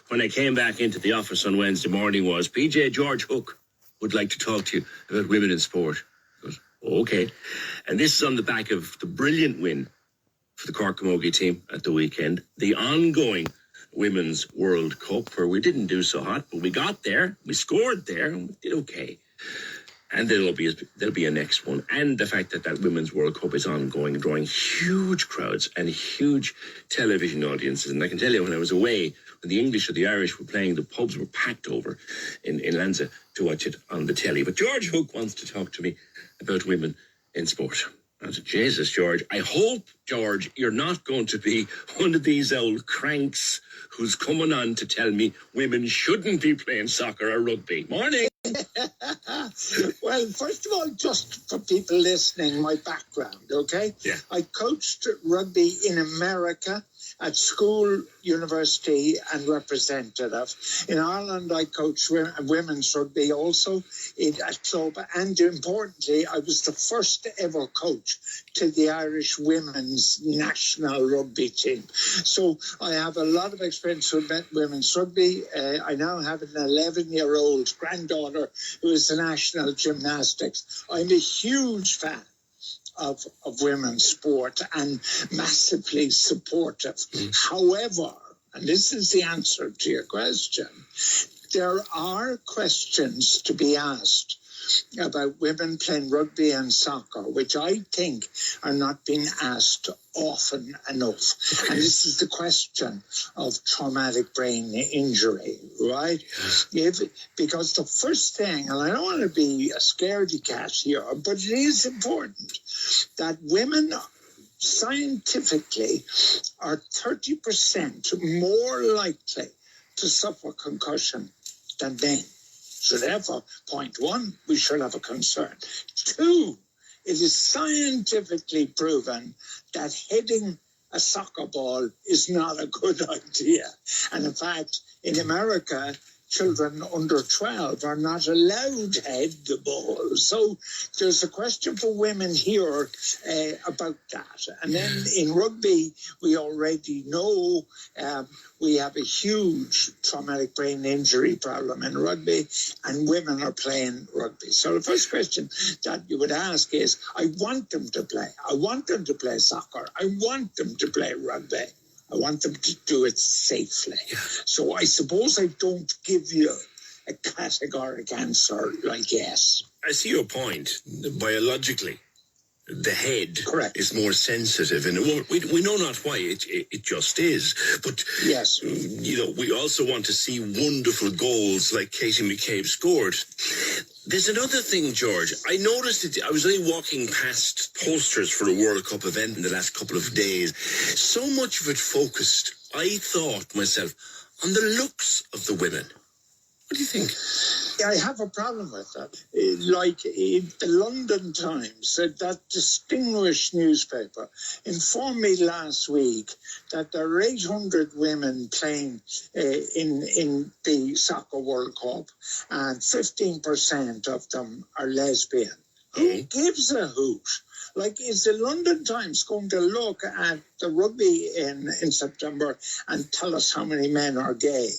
when I came back into the office on Wednesday morning was PJ George Hook would like to talk to you about women in sport. I goes, okay. And this is on the back of the brilliant win for the Cork Camogie team at the weekend, the ongoing Women's World Cup, where we didn't do so hot, but we got there, we scored there, and we did okay. And there'll be a next one. And the fact that Women's World Cup is ongoing, drawing huge crowds and huge television audiences. And I can tell you, when I was away, when the English or the Irish were playing, the pubs were packed over in Lanza to watch it on the telly. But George Hook wants to talk to me about women in sport. I said, Jesus, George, I hope, George, you're not going to be one of these old cranks who's coming on to tell me women shouldn't be playing soccer or rugby. Morning. Well, first of all, just for people listening, my background, okay? Yeah. I coached rugby in America at school, university, and representative. In Ireland, I coached women's rugby also at club. And importantly, I was the first ever coach to the Irish women's national rugby team. So I have a lot of experience with women's rugby. I now have an 11-year-old granddaughter who is the national gymnastics. I'm a huge fan of women's sport and massively supportive. However, and this is the answer to your question, there are questions to be asked about women playing rugby and soccer, which I think are not being asked often enough. And this is the question of traumatic brain injury, right? Because the first thing, and I don't want to be a scaredy cat here, but it is important that women scientifically are 30% more likely to suffer concussion than men. So therefore, point one, we should have a concern. Two, it is scientifically proven that hitting a soccer ball is not a good idea. And in fact, in America, children under 12 are not allowed to head the ball. So there's a question for women here about that. And then in rugby, we already know we have a huge traumatic brain injury problem in rugby, and women are playing rugby. So the first question that you would ask is, I want them to play. I want them to play soccer. I want them to play rugby. I want them to do it safely. Yeah. So I suppose I don't give you a categoric answer like yes. I see your point. Biologically, the head is more sensitive, and we know not why. It just is. But yes, we also want to see wonderful goals like Katie McCabe scored. There's another thing, George. I noticed it. I was only walking past posters for a World Cup event in the last couple of days. So much of it focused, I thought myself, on the looks of the women. What do you think? I have a problem with that. Like the London Times, that distinguished newspaper, informed me last week that there are 800 women playing in the Soccer World Cup, and 15% of them are lesbian. Who gives a hoot? Like, is the London Times going to look at the rugby in September and tell us how many men are gay?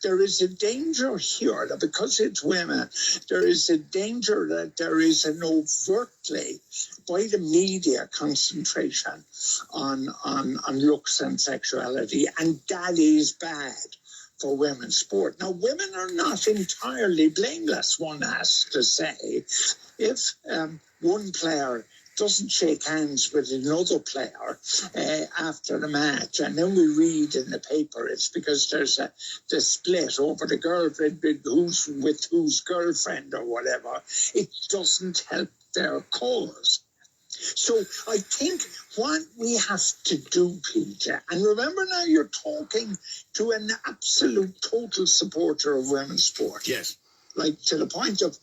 There is a danger here that because it's women, there is a danger that there is an overtly, by the media, concentration on looks and sexuality, and that is bad for women's sport. Now, women are not entirely blameless, one has to say. If one player doesn't shake hands with another player after the match, and then we read in the paper it's because there's the split over the girlfriend who's with whose girlfriend or whatever, it doesn't help their cause. So I think what we have to do, Peter, and remember now you're talking to an absolute total supporter of women's sport. Yes. Like to the point of,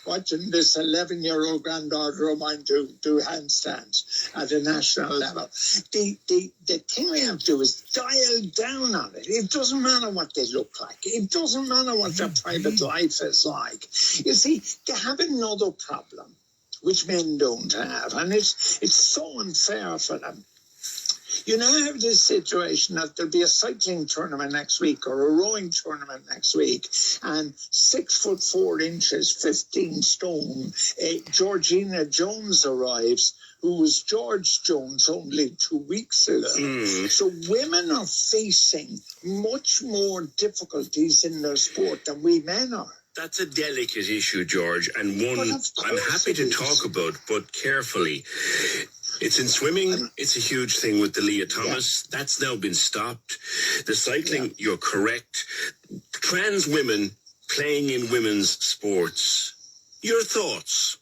watching this 11-year-old granddaughter of mine do handstands at a national level. The thing we have to do is dial down on it. It doesn't matter what they look like. It doesn't matter what their private life is like. You see, they have another problem, which men don't have, and it's so unfair for them. You now have this situation that there'll be a cycling tournament next week or a rowing tournament next week, and 6'4", 15 stone, Georgina Jones arrives, who was George Jones only 2 weeks ago. So women are facing much more difficulties in their sport than we men are. That's a delicate issue, George, and one I'm happy to talk about, but carefully. It's in swimming. It's a huge thing with the Leah Thomas. Yeah. That's now been stopped. The cycling, you're correct. Trans women playing in women's sports. Your thoughts?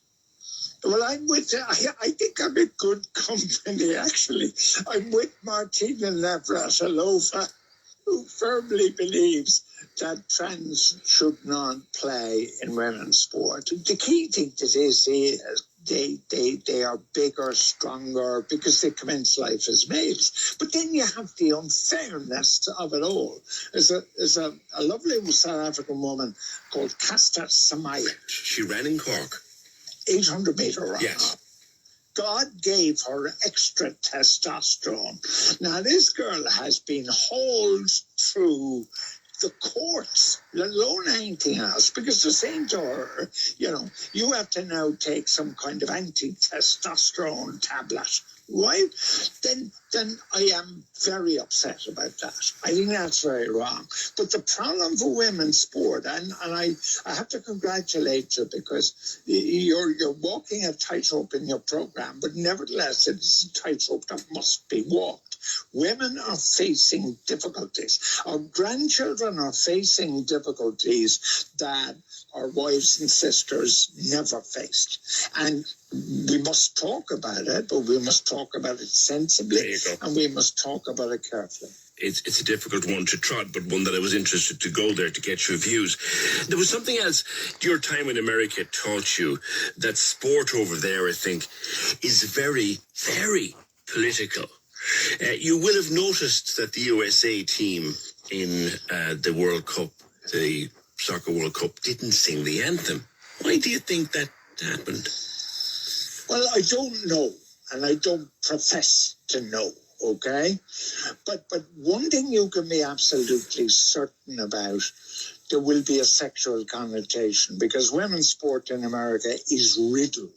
Well, I think I'm in good company, actually. I'm with Martina Navratilova, who firmly believes that trans should not play in women's sport. The key thing to this is they are bigger, stronger, because they commence life as males. But then you have the unfairness of it all. There's a lovely South African woman called Caster Semenya. She ran in Cork. 800-meter run. Yes. God gave her extra testosterone. Now, this girl has been hauled through the courts, let alone anything else, because they're saying to her, you have to now take some kind of anti-testosterone tablet. Right? Then I am very upset about that. I think that's very wrong. But the problem for women's sport, and I have to congratulate you, because you're walking a tightrope in your program, but nevertheless, it's a tightrope that must be walked. Women are facing difficulties. Our grandchildren are facing difficulties that our wives and sisters never faced. And we must talk about it, but we must talk about it sensibly, and we must talk about it carefully. It's a difficult one to trot, but one that I was interested to go there to get your views. There was something else your time in America taught you, that sport over there, I think, is very, very political. You will have noticed that the USA team in the World Cup, the Soccer World Cup, didn't sing the anthem. Why do you think that happened? Well, I don't know, and I don't profess to know, okay? But one thing you can be absolutely certain about, there will be a sexual connotation, because women's sport in America is riddled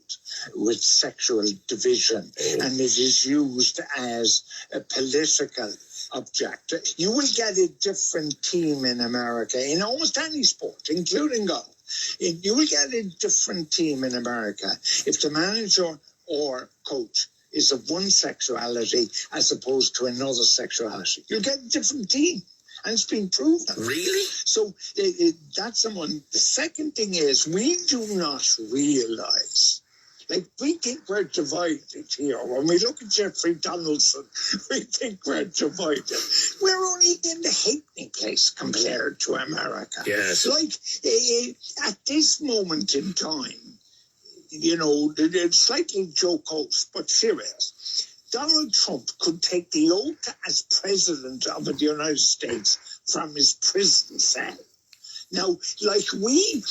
with sexual division, and it is used as a political object. You will get a different team in America, in almost any sport, including golf. You will get a different team in America if the manager or coach is of one sexuality as opposed to another sexuality. You'll get a different team. And it's been proven. Really? So that's someone. The second thing is, we do not realize, like, we think we're divided here. When we look at Jeffrey Donaldson, we think we're divided. We're only in the halfpenny place compared to America. Yes. Like, at this moment in time, it's slightly jocose, but serious. Donald Trump could take the oath as president of the United States from his prison cell. Now, like we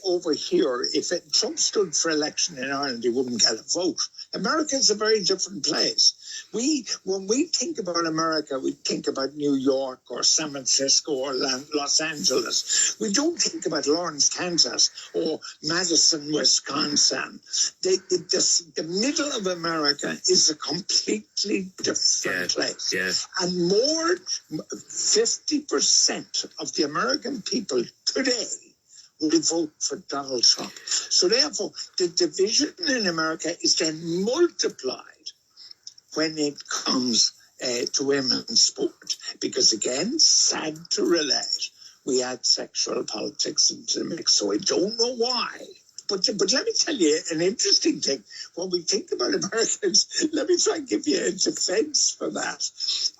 over here, if Trump stood for election in Ireland, he wouldn't get a vote. America's a very different place. When we think about America, we think about New York or San Francisco or Los Angeles. We don't think about Lawrence, Kansas or Madison, Wisconsin. The middle of America is a completely different place. Yes. And more, 50% of the American people today will vote for Donald Trump. So therefore, the division in America is then multiplied when it comes to women's sport. Because again, sad to relate, we add sexual politics into the mix. So I don't know why. But let me tell you an interesting thing. When we think about Americans, let me try and give you a defense for that.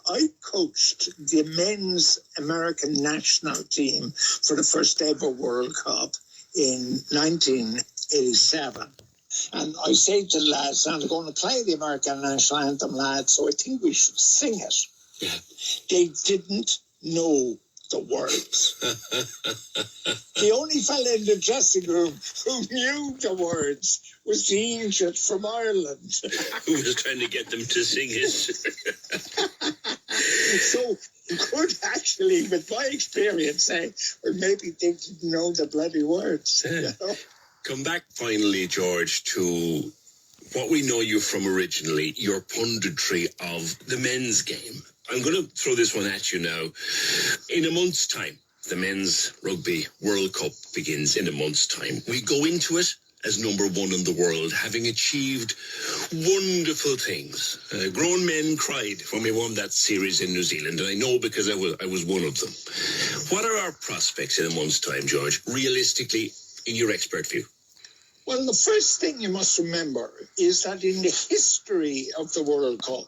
I coached the men's American national team for the first ever World Cup in 1987. And I say to the lads, I'm going to play the American national anthem, lads, so I think we should sing it. Yeah. They didn't know the words. The only fella in the dressing room who knew the words was the Egypt from Ireland. Who was trying to get them to sing it. So you could actually, with my experience, say, well, maybe they didn't know the bloody words. You know? Come back finally, George, to what we know you from originally, your punditry of the men's game. I'm going to throw this one at you now. In a month's time, the Men's Rugby World Cup begins in a month's time. We go into it as number one in the world, having achieved wonderful things. Grown men cried when we won that series in New Zealand, and I know because I was one of them. What are our prospects in a month's time, George, realistically, in your expert view? Well, the first thing you must remember is that in the history of the World Cup,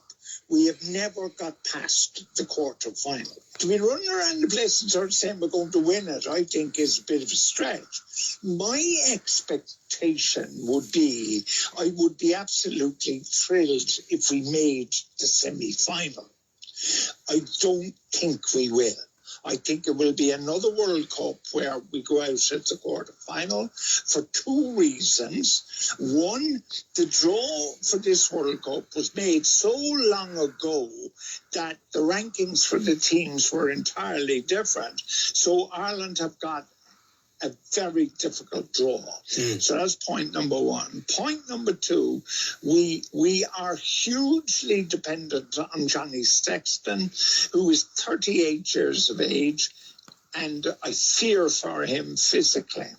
we have never got past the quarter-final. To be running around the place and sort of saying we're going to win it, I think is a bit of a stretch. My expectation would be, I would be absolutely thrilled if we made the semi-final. I don't think we will. I think it will be another World Cup where we go out at the quarter-final for two reasons. One, the draw for this World Cup was made so long ago that the rankings for the teams were entirely different. So Ireland have got a very difficult draw. So that's point number one. Point number two, we are hugely dependent on Johnny Sexton, who is 38 years of age, and I fear for him physically.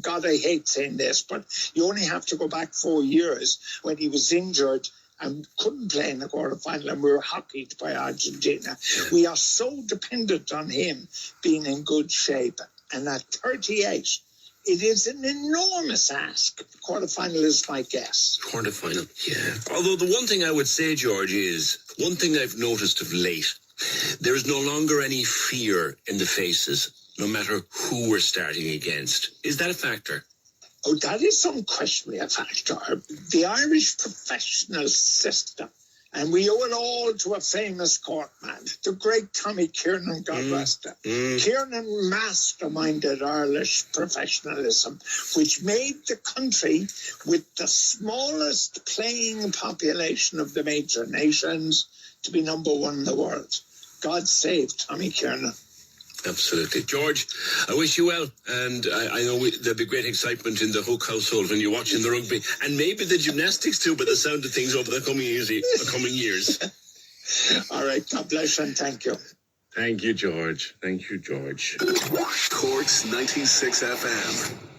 God, I hate saying this, but you only have to go back 4 years when he was injured and couldn't play in the quarterfinal, and we were hockeyed by Argentina. We are so dependent on him being in good shape. And at 38, it is an enormous ask. Quarterfinal is my guess. Quarterfinal, yeah. Although the one thing I would say, George, is one thing I've noticed of late, there is no longer any fear in the faces, no matter who we're starting against. Is that a factor? Oh, that is unquestionably a factor. The Irish professional system, and we owe it all to a famous Cork man, the great Tommy Kiernan, God rest him. Kiernan masterminded Irish professionalism, which made the country with the smallest playing population of the major nations to be number one in the world. God save Tommy Kiernan. Absolutely. George, I wish you well, and I know there'll be great excitement in the Hook household when you're watching the rugby, and maybe the gymnastics too, by the sound of things over the coming years. All right, God bless you and thank you. Thank you, George. Thank you, George. Corks 96 FM.